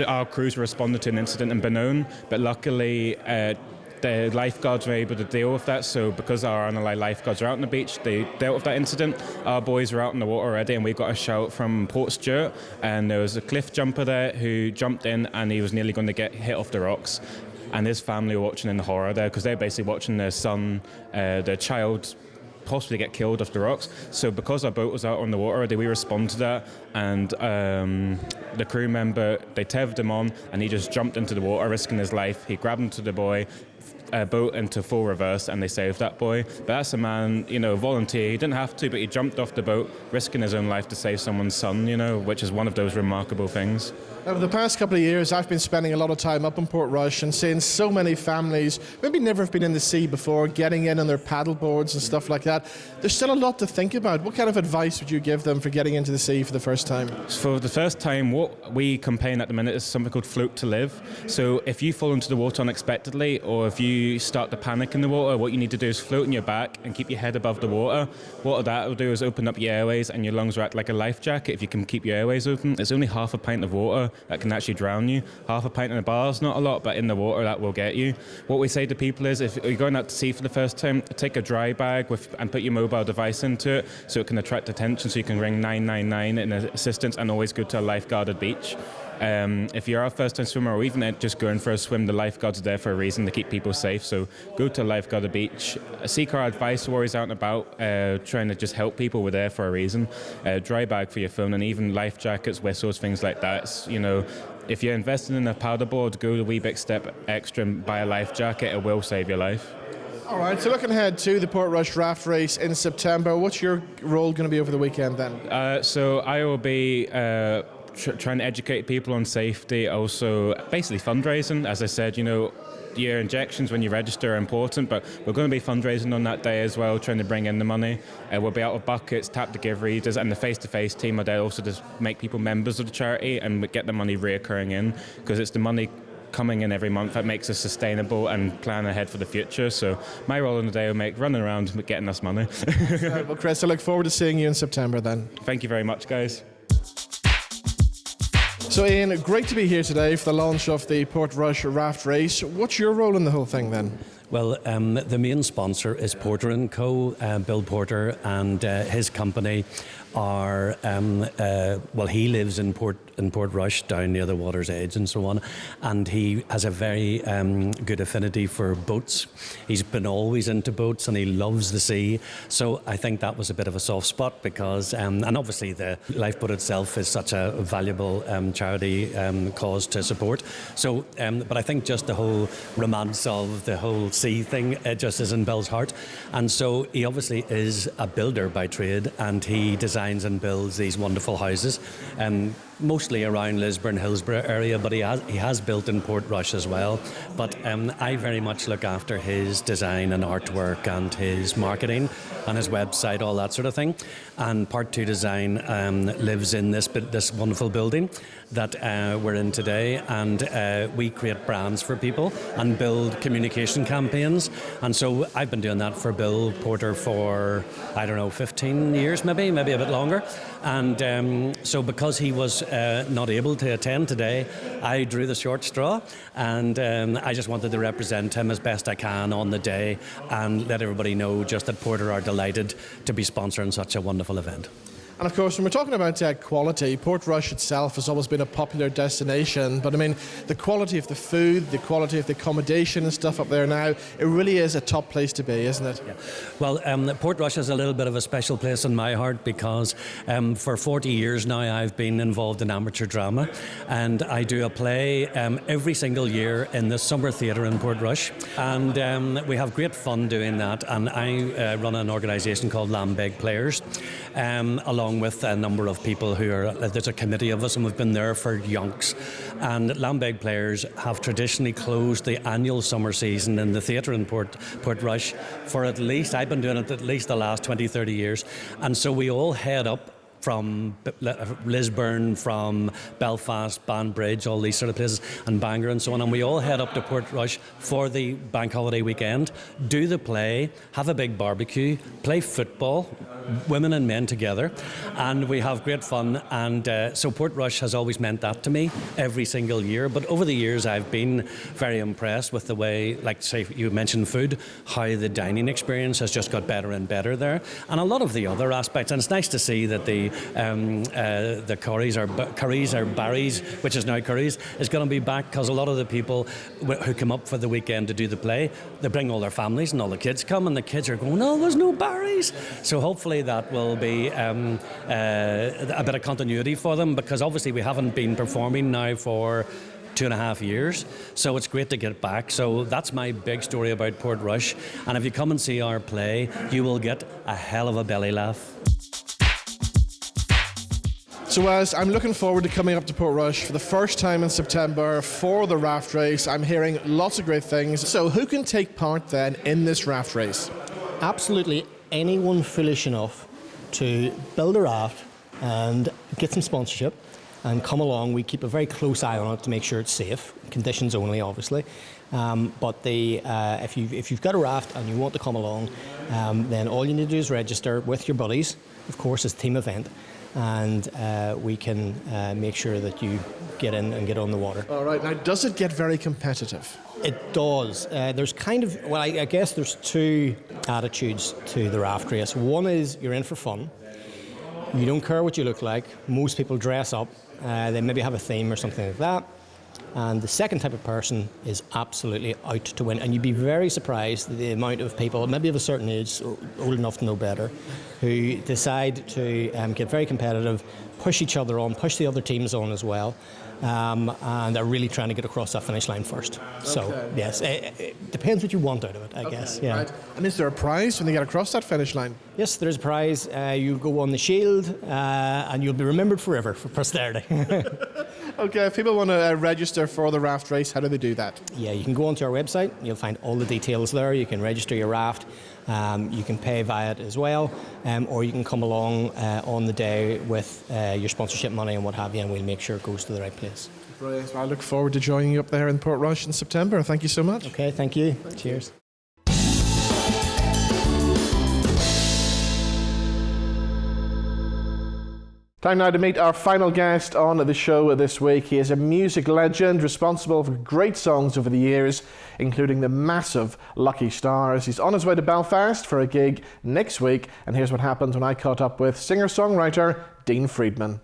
our crews responded to an incident in Benone, but luckily the lifeguards were able to deal with that. So because our RNLI lifeguards are out on the beach, they dealt with that incident. Our boys were out in the water already, and we got a shout from Port Stewart, and there was a cliff jumper there who jumped in, and he was nearly going to get hit off the rocks. And his family were watching in horror there, because they're basically watching their son, their child, possibly get killed off the rocks. So because our boat was out on the water already, we responded to that, and the crew member, they teved him on, and he just jumped into the water, risking his life. He grabbed onto the boy, boat into full reverse, and they saved that boy. But that's a man, volunteer. He didn't have to, but he jumped off the boat, risking his own life to save someone's son, which is one of those remarkable things. Over the past couple of years, I've been spending a lot of time up in Portrush and seeing so many families, maybe never have been in the sea before, getting in on their paddle boards and stuff like that. There's still a lot to think about. What kind of advice would you give them for getting into the sea for the first time? For the first time, what we campaign at the minute is something called float to live. So if you fall into the water unexpectedly, or if you start to panic in the water, what you need to do is float on your back and keep your head above the water. What that will do is open up your airways, and your lungs will act like a life jacket if you can keep your airways open. It's only half a pint of water that can actually drown you. Half a pint in a bar is not a lot, but in the water that will get you. What we say to people is, if you're going out to sea for the first time, take a dry bag and put your mobile device into it so it can attract attention, so you can ring 999 in assistance, and always go to a lifeguarded beach. If you're a first-time swimmer, or even just going for a swim, the lifeguards are there for a reason, to keep people safe. So go to a lifeguarded beach. Sea car advice warriors out and about, trying to just help people. We're there for a reason. Dry bag for your phone, and even life jackets, whistles, things like that. If you're investing in a paddleboard, go the wee bit step extra and buy a life jacket. It will save your life. All right, so looking ahead to the Portrush Raft Race in September, what's your role going to be over the weekend then? So I will be trying to educate people on safety, also basically fundraising. As I said, your injections when you register are important, but we're going to be fundraising on that day as well, trying to bring in the money. We'll be out of buckets, tap to give readers, and the face-to-face team are there also to make people members of the charity and get the money reoccurring in, because it's the money coming in every month that makes us sustainable and plan ahead for the future. So my role in the day will make running around getting us money. Right, well, Chris, I look forward to seeing you in September then. Thank you very much, guys. So Ian, great to be here today for the launch of the Portrush Raft Race. What's your role in the whole thing then? Well, the main sponsor is Porter & Co. Bill Porter and his company are, he lives in Portrush, down near the water's edge and so on, and he has a very good affinity for boats. He's been always into boats and he loves the sea, so I think that was a bit of a soft spot because, and obviously the lifeboat itself is such a valuable charity cause to support. So, but I think just the whole romance of the whole sea thing, it just is in Bill's heart, and so he obviously is a builder by trade, and he designs and builds these wonderful houses, mostly around Lisburn, Hillsborough area, but he has built in Portrush as well. But I very much look after his design and artwork and his marketing and his website, all that sort of thing. And Part 2 Design lives in this wonderful building that we're in today, and we create brands for people and build communication campaigns. And so I've been doing that for Bill Porter for, 15 years maybe a bit longer. And so because he was not able to attend today, I drew the short straw, and I just wanted to represent him as best I can on the day and let everybody know just that Porter are delighted to be sponsoring such a wonderful event. And of course, when we're talking about quality, Portrush itself has always been a popular destination, but I mean, the quality of the food, the quality of the accommodation and stuff up there now, it really is a top place to be, isn't it? Yeah. Well, Portrush is a little bit of a special place in my heart because for 40 years now I've been involved in amateur drama, and I do a play every single year in the Summer Theatre in Portrush, and we have great fun doing that, and I run an organisation called Lambeg Players, along with a number of people there's a committee of us, and we've been there for yonks. And Lambeg Players have traditionally closed the annual summer season in the theatre in Portrush for at least, I've been doing it at least the last 20, 30 years. And so we all head up from Lisburn, from Belfast, Banbridge, all these sort of places, and Bangor and so on, and we all head up to Portrush for the bank holiday weekend, do the play, have a big barbecue, play football, women and men together, and we have great fun. And so Portrush has always meant that to me every single year. But over the years, I've been very impressed with the way, like say you mentioned food, how the dining experience has just got better and better there, and a lot of the other aspects. And it's nice to see that the curries or Barry's, which is now curries, is going to be back, because a lot of the people who come up for the weekend to do the play, they bring all their families and all the kids come, and the kids are going, "No, there's no Barry's." So hopefully that will be a bit of continuity for them, because obviously we haven't been performing now for 2.5 years, so it's great to get back. So that's my big story about Portrush, and if you come and see our play, you will get a hell of a belly laugh. So as I'm looking forward to coming up to Portrush for the first time in September for the raft race, I'm hearing lots of great things. So who can take part then in this raft race? Absolutely anyone foolish enough to build a raft and get some sponsorship and come along. We keep a very close eye on it to make sure it's safe, conditions only obviously. But if you've got a raft and you want to come along, then all you need to do is register with your buddies. Of course, it's a team event. And we can make sure that you get in and get on the water. All right. Now, does it get very competitive? It does. There's kind of, well, I guess there's two attitudes to the raft race. One is you're in for fun. You don't care what you look like. Most people dress up. They maybe have a theme or something like that. And the second type of person is absolutely out to win. And you'd be very surprised the amount of people, maybe of a certain age, old enough to know better, who decide to get very competitive, push each other on, push the other teams on as well, and are really trying to get across that finish line first. Okay. So, yes, it depends what you want out of it, I guess. Yeah. Right. And is there a prize when they get across that finish line? Yes, there's a prize. You go on the shield, and you'll be remembered forever for posterity. Okay, if people want to register for the raft race, how do they do that? Yeah, you can go onto our website. You'll find all the details there. You can register your raft. You can pay via it as well, or you can come along on the day with your sponsorship money and what have you, and we'll make sure it goes to the right place. Brilliant. Well, I look forward to joining you up there in Portrush in September. Thank you so much. Okay, thank you. Cheers. Time now to meet our final guest on the show this week. He is a music legend responsible for great songs over the years, including the massive Lucky Stars. He's on his way to Belfast for a gig next week, and here's what happened when I caught up with singer-songwriter Dean Friedman.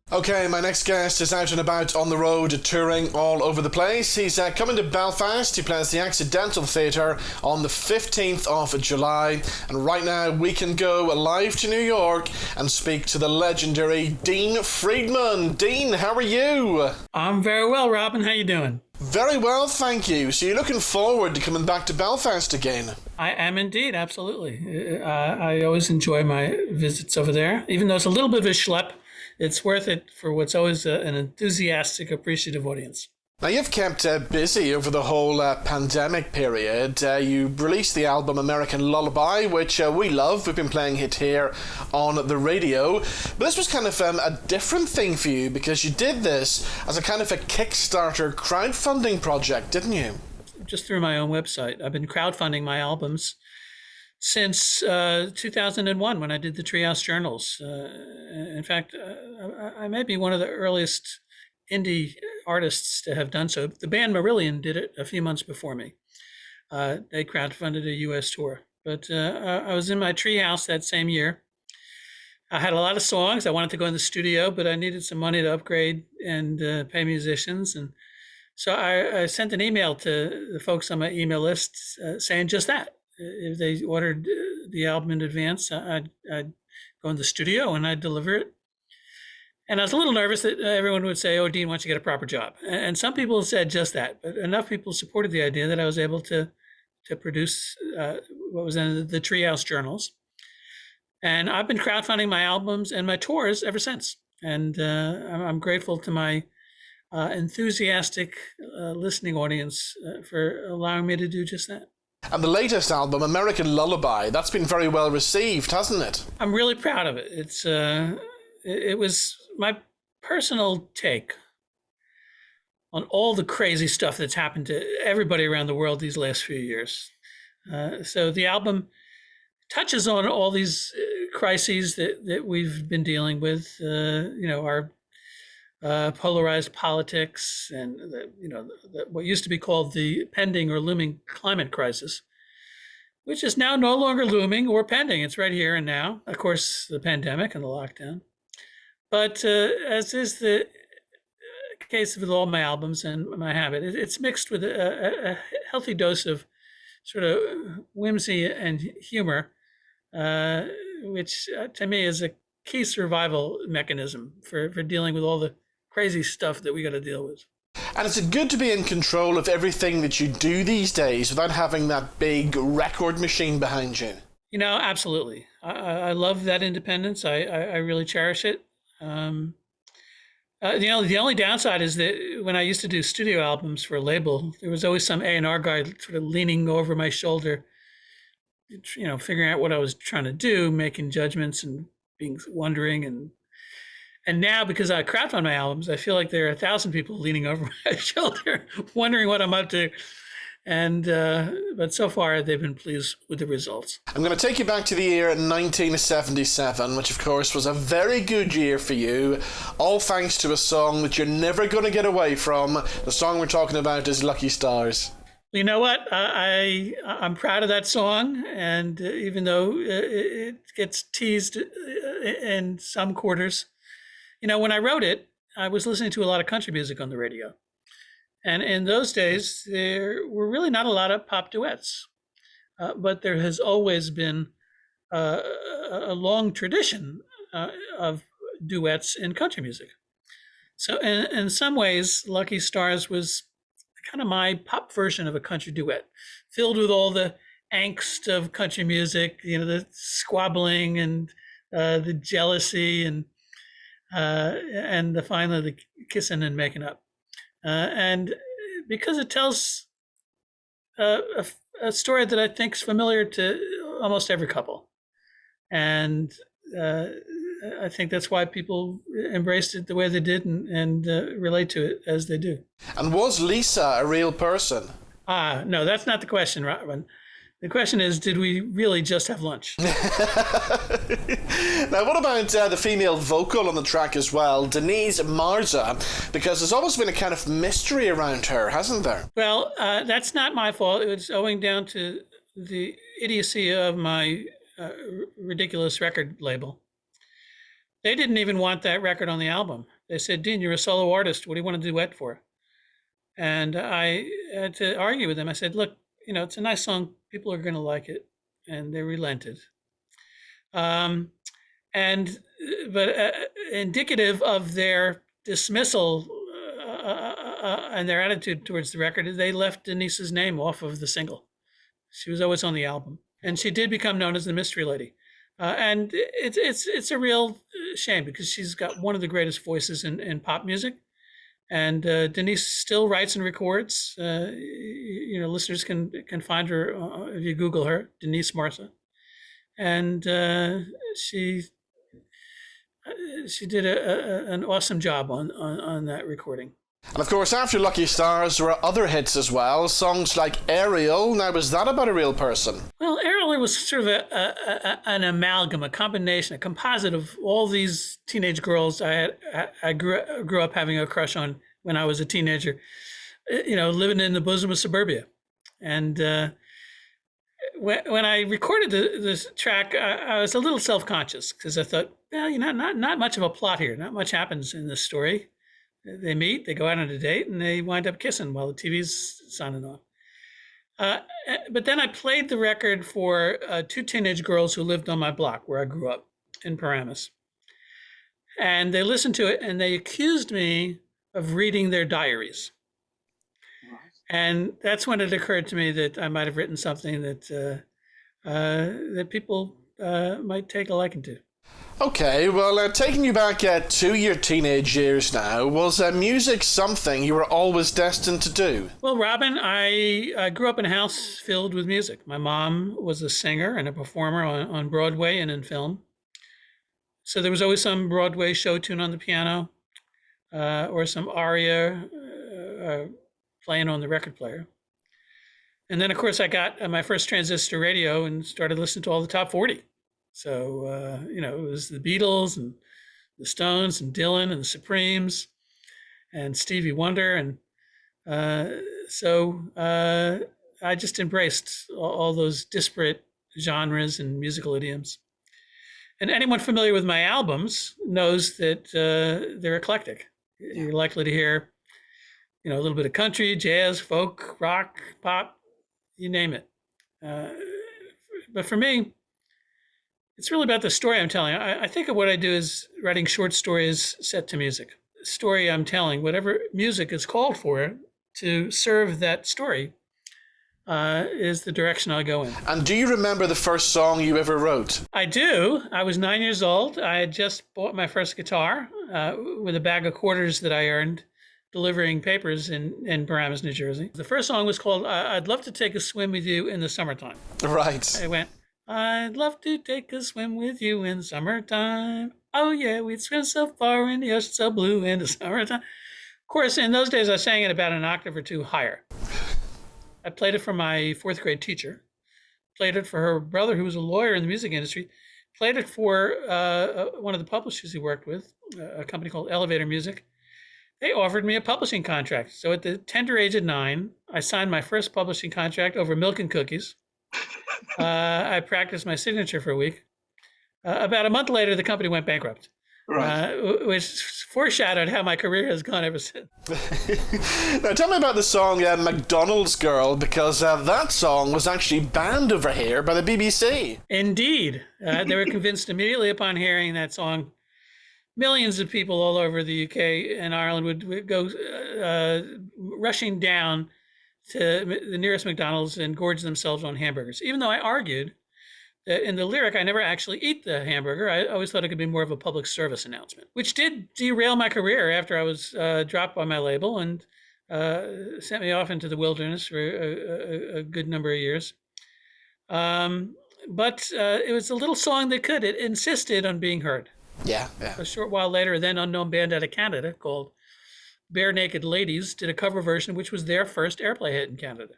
Okay, my next guest is out and about on the road, touring all over the place. He's coming to Belfast. He plays the Accidental Theatre on the 15th of July. And right now we can go live to New York and speak to the legendary Dean Friedman. Dean, how are you? I'm very well, Robin. How you doing? Very well, thank you. So you're looking forward to coming back to Belfast again? I am indeed, absolutely. I always enjoy my visits over there, even though it's a little bit of a schlep. It's worth it for what's always an enthusiastic, appreciative audience. Now, you've kept busy over the whole pandemic period. You released the album American Lullaby, which we love. We've been playing it here on the radio. But this was kind of a different thing for you, because you did this as a kind of a Kickstarter crowdfunding project, didn't you? Just through my own website. I've been crowdfunding my albums since 2001, when I did the Treehouse Journals. In fact, I may be one of the earliest indie artists to have done so. The band Marillion did it a few months before me. They crowdfunded a U.S. tour. But I was in my treehouse that same year. I had a lot of songs. I wanted to go in the studio, but I needed some money to upgrade and pay musicians. And so I sent an email to the folks on my email list saying just that. If they ordered the album in advance, I'd go in the studio and I'd deliver it. And I was a little nervous that everyone would say, "Oh, Dean, why don't you get a proper job?" And some people said just that, but enough people supported the idea that I was able to produce what was in the Treehouse Journals. And I've been crowdfunding my albums and my tours ever since. And I'm grateful to my enthusiastic listening audience for allowing me to do just that. And the latest album, American Lullaby, that's been very well received, hasn't it? I'm really proud of it. It was my personal take all the crazy stuff that's happened to everybody around the world these last few years. So the album touches on all these crises that we've been dealing with, our polarized politics and what used to be called the pending or looming climate crisis, which is now no longer looming or pending. It's right here and now. Of course, the pandemic and the lockdown. But as is the case with all my albums and my habit, it's mixed with a healthy dose of sort of whimsy and humor, which to me is a key survival mechanism for dealing with all the crazy stuff that we got to deal with. And is it good to be in control of everything that you do these days without having that big record machine behind you? Absolutely. I love that independence. I really cherish it. The only downside is that when I used to do studio albums for a label, there was always some A&R guy sort of leaning over my shoulder, figuring out what I was trying to do, making judgments and wondering. And now, because I crowdfund my albums, I feel like there are 1,000 people leaning over my shoulder, wondering what I'm up to. And but so far, they've been pleased with the results. I'm going to take you back to the year 1977, which of course was a very good year for you, all thanks to a song that you're never going to get away from. The song we're talking about is Lucky Stars. You know what? I'm proud of that song, and even though it gets teased in some quarters, when I wrote it, I was listening to a lot of country music on the radio. And in those days, there were really not a lot of pop duets, but there has always been a long tradition of duets in country music. So in some ways, Lucky Stars was kind of my pop version of a country duet, filled with all the angst of country music, the squabbling and the jealousy and finally the kissing and making up. And because it tells a story that I think is familiar to almost every couple. And I think that's why people embraced it the way they did and relate to it as they do. And was Lisa a real person? No, that's not the question, Robin. The question is, did we really just have lunch? Now, what about the female vocal on the track as well, Denise Marza? Because there's always been a kind of mystery around her, hasn't there? Well, that's not my fault. It was owing down to the idiocy of my ridiculous record label. They didn't even want that record on the album. They said, Dean, you're a solo artist. What do you want to duet for? And I had to argue with them. I said, look, it's a nice song. People are going to like it. And they relented. But indicative of their dismissal and their attitude towards the record, they left Denise's name off of the single. She was always on the album. And she did become known as the Mystery Lady. And it's a real shame because she's got one of the greatest voices in pop music. And Denise still writes and records. Listeners can find her if you Google her, Denise Marza. And she did an awesome job on that recording. And of course, after Lucky Stars, there were other hits as well. Songs like Ariel. Now, was that about a real person? Well, Ariel was sort of an amalgam, a combination, a composite of all these teenage girls I grew up having a crush on when I was a teenager, living in the bosom of suburbia. And when I recorded this track, I was a little self-conscious because I thought, well, not much of a plot here. Not much happens in this story. They meet, they go out on a date, and they wind up kissing while the TV's sounding off. But then I played the record for two teenage girls who lived on my block where I grew up in Paramus. And they listened to it, and they accused me of reading their diaries. And that's when it occurred to me that I might have written something that people might take a liking to. Okay, well, taking you back to your teenage years now, was music something you were always destined to do? Well, Robin, I grew up in a house filled with music. My mom was a singer and a performer on Broadway and in film. So there was always some Broadway show tune on the piano or some aria playing on the record player. And then, of course, I got my first transistor radio and started listening to all the top 40. So, it was the Beatles and the Stones and Dylan and the Supremes and Stevie Wonder. And so I just embraced all those disparate genres and musical idioms. And anyone familiar with my albums knows that they're eclectic. You're likely to hear, a little bit of country, jazz, folk, rock, pop, you name it. But for me, it's really about the story I'm telling. I think of what I do as writing short stories set to music. The story I'm telling, whatever music is called for to serve that story, is the direction I go in. And do you remember the first song you ever wrote? I do. I was 9 years old. I had just bought my first guitar with a bag of quarters that I earned delivering papers in Paramus, New Jersey. The first song was called I'd Love to Take a Swim with You in the Summertime. Right. I went, I'd love to take a swim with you in the summertime. Oh yeah, we'd swim so far in the ocean so blue in the summertime. Of course, in those days, I sang it about an octave or two higher. I played it for my fourth grade teacher, played it for her brother, who was a lawyer in the music industry, played it for one of the publishers he worked with, a company called Elevator Music. They offered me a publishing contract. So at the tender age of 9, I signed my first publishing contract over milk and cookies. I practiced my signature for a week. About a month later, the company went bankrupt. Right. Which foreshadowed how my career has gone ever since. Now, tell me about the song McDonald's Girl, because that song was actually banned over here by the BBC. Indeed. They were convinced immediately upon hearing that song. Millions of people all over the UK and Ireland would go rushing down to the nearest McDonald's and gorge themselves on hamburgers, even though I argued in the lyric, I never actually eat the hamburger. I always thought it could be more of a public service announcement, which did derail my career after I was dropped by my label and sent me off into the wilderness for a good number of years. But it was a little song that it insisted on being heard. Yeah. A short while later, a then unknown band out of Canada called Bare Naked Ladies did a cover version, which was their first airplay hit in Canada.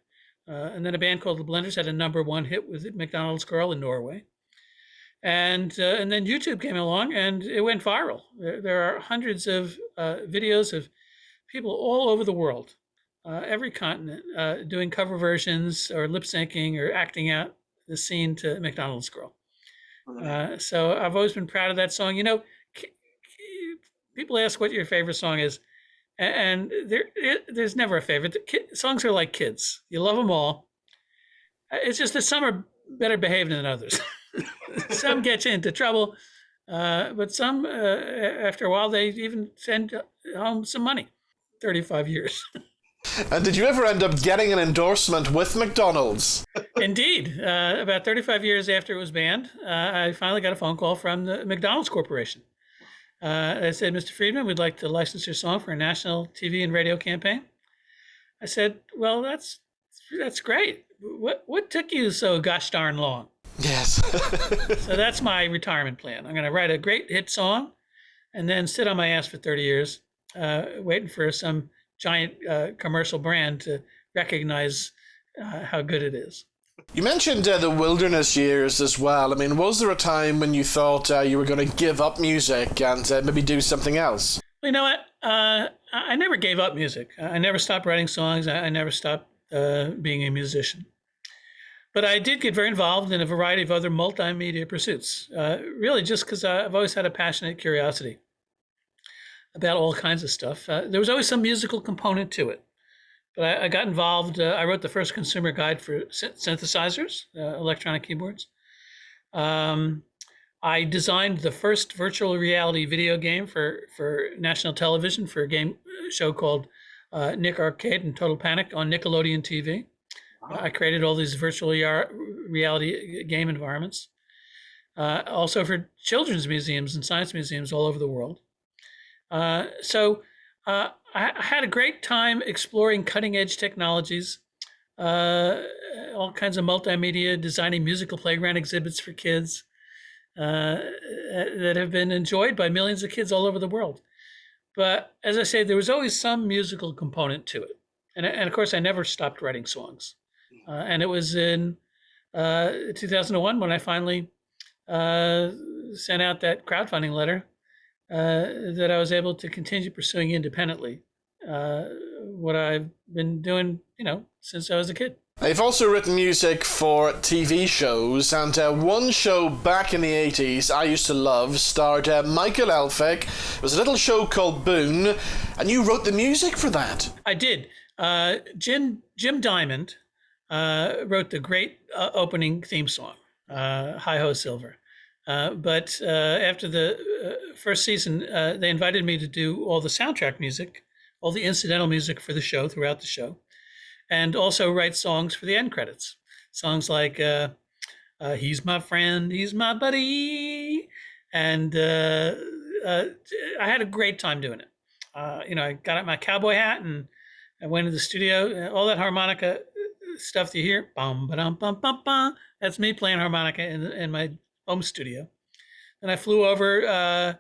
And then a band called the Blenders had a #1 hit with McDonald's Girl in Norway. And then YouTube came along and it went viral. There are hundreds of videos of people all over the world, every continent, doing cover versions or lip syncing or acting out the scene to McDonald's Girl. So I've always been proud of that song. People ask what your favorite song is. And there's never a favorite. Songs are like kids. You love them all. It's just that some are better behaved than others. Some get you into trouble, but some, after a while, they even send home some money. 35 years. And did you ever end up getting an endorsement with McDonald's? Indeed. About 35 years after it was banned, I finally got a phone call from the McDonald's Corporation. I said, Mr. Friedman, we'd like to license your song for a national TV and radio campaign. I said, well, that's great. What took you so gosh darn long? Yes. So that's my retirement plan. I'm going to write a great hit song and then sit on my ass for 30 years, waiting for some giant commercial brand to recognize how good it is. You mentioned the wilderness years as well. I mean, was there a time when you thought you were going to give up music and maybe do something else? You know what? I never gave up music. I never stopped writing songs. I never stopped being a musician. But I did get very involved in a variety of other multimedia pursuits, really just because I've always had a passionate curiosity about all kinds of stuff. There was always some musical component to it. But I got involved. I wrote the first consumer guide for synthesizers, electronic keyboards. I designed the first virtual reality video game for national television for a game show called Nick Arcade and Total Panic on Nickelodeon TV. Wow. I created all these virtual reality game environments. Also for children's museums and science museums all over the world. So I had a great time exploring cutting edge technologies, all kinds of multimedia, designing musical playground exhibits for kids that have been enjoyed by millions of kids all over the world. But as I say, there was always some musical component to it. And of course, I never stopped writing songs. And it was in 2001 when I finally sent out that crowdfunding letter that I was able to continue pursuing independently what I've been doing, since I was a kid. You've also written music for TV shows, and one show back in the 80s I used to love starred Michael Elphick. It was a little show called Boone, and you wrote the music for that. I did. Jim Diamond wrote the great opening theme song, Hi Ho Silver. But after the first season, they invited me to do all the soundtrack music, all the incidental music for the show, throughout the show, and also write songs for the end credits. Songs like He's My Friend, He's My Buddy. And I had a great time doing it. I got out my cowboy hat and I went to the studio. All that harmonica stuff that you hear, bum, ba-dum, bum, bum, bum, that's me playing harmonica in my home studio. And I flew over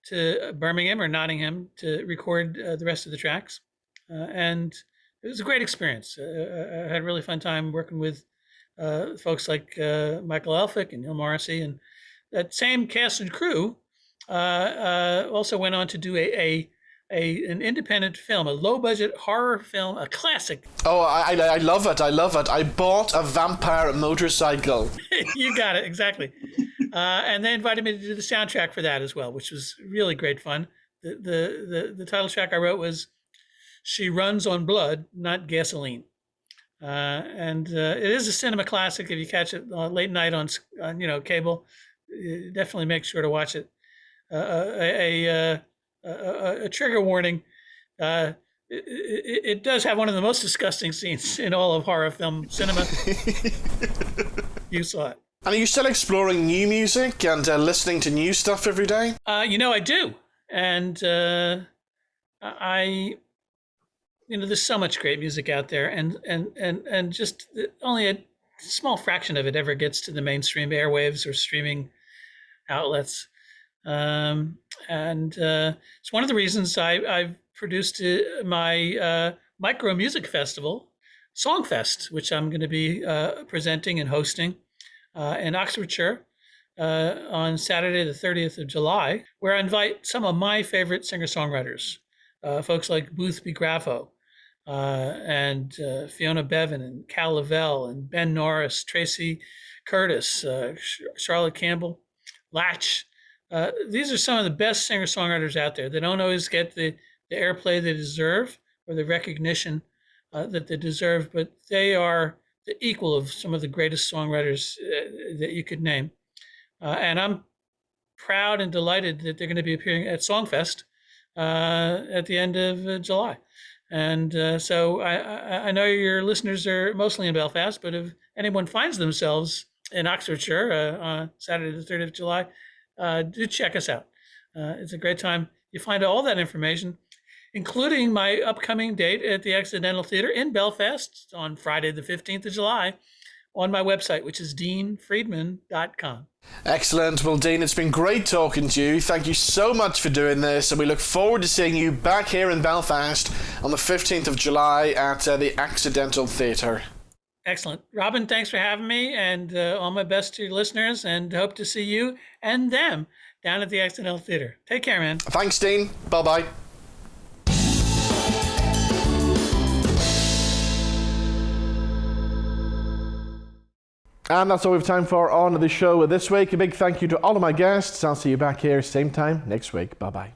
to Birmingham or Nottingham to record the rest of the tracks. And it was a great experience. I had a really fun time working with folks like Michael Elphick and Neil Morrissey. And that same cast and crew also went on to do an independent film, a low-budget horror film, a classic. Oh, I love it. I love it. I bought a vampire motorcycle. You got it, exactly. And they invited me to do the soundtrack for that as well, which was really great fun. The title track I wrote was She Runs on Blood, Not Gasoline. And it is a cinema classic. If you catch it late night on cable, definitely make sure to watch it. A trigger warning. It does have one of the most disgusting scenes in all of horror film cinema. You saw it. And are you still exploring new music and listening to new stuff every day? I do. And there's so much great music out there, and just only a small fraction of it ever gets to the mainstream airwaves or streaming outlets. And it's one of the reasons I've produced my micro music festival, Songfest, which I'm going to be presenting and hosting in Oxfordshire on Saturday, the 30th of July, where I invite some of my favorite singer-songwriters, folks like Booth B. Graffo and Fiona Bevan and Cal Lavelle and Ben Norris, Tracy Curtis, Charlotte Campbell, Latch. These are some of the best singer-songwriters out there. They don't always get the airplay they deserve or the recognition that they deserve, but they are the equal of some of the greatest songwriters that you could name. And I'm proud and delighted that they're going to be appearing at Songfest at the end of July. And so I know your listeners are mostly in Belfast, but if anyone finds themselves in Oxfordshire on Saturday, the 30th of July, do check us out. It's a great time. You find all that information, including my upcoming date at the Accidental Theatre in Belfast on Friday, the 15th of July, on my website, which is deanfriedman.com. Excellent. Well, Dean, it's been great talking to you. Thank you so much for doing this, and we look forward to seeing you back here in Belfast on the 15th of July at the Accidental Theatre. Excellent. Robin, thanks for having me, and all my best to your listeners, and hope to see you and them down at the Accidental Theatre. Take care, man. Thanks, Dean. Bye-bye. And that's all we have time for on the show this week. A big thank you to all of my guests. I'll see you back here same time next week. Bye-bye.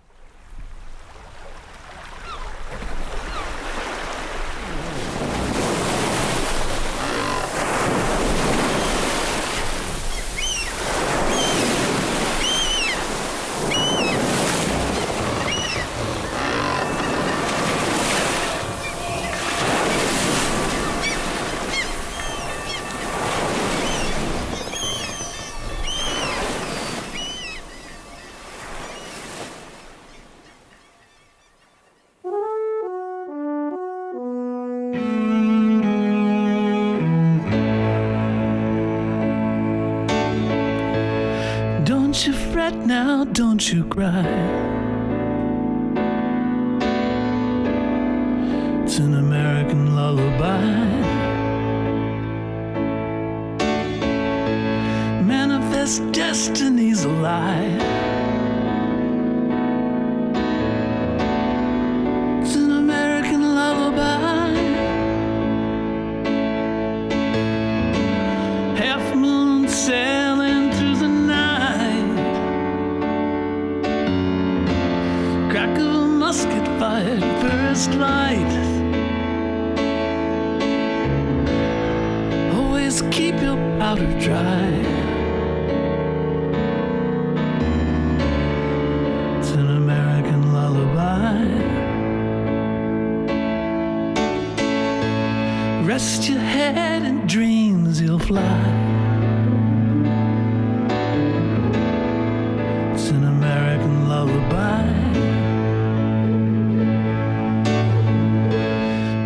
Don't you fret now, don't you cry. this destiny's a lie. It's an American lullaby. Half moon sailing through the night. Crack of a musket fired, first light. Always keep your powder dry. It's an American lullaby. Rest your head in dreams, you'll fly. It's an American lullaby.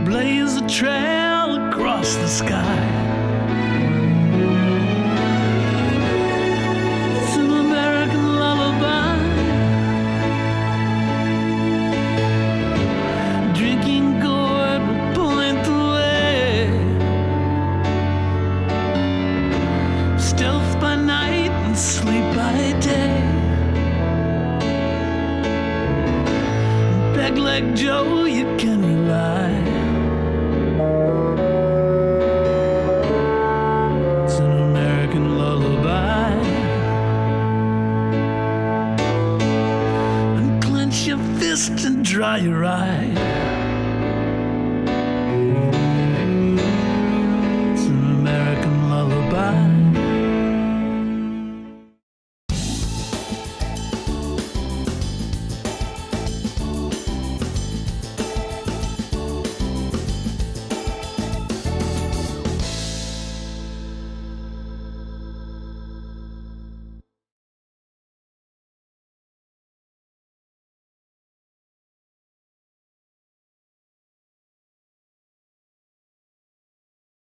Blaze a trail across the sky. It's an American lullaby. Drinking gourd will point the way. Stealth by night and sleep by day. Peg-leg Joe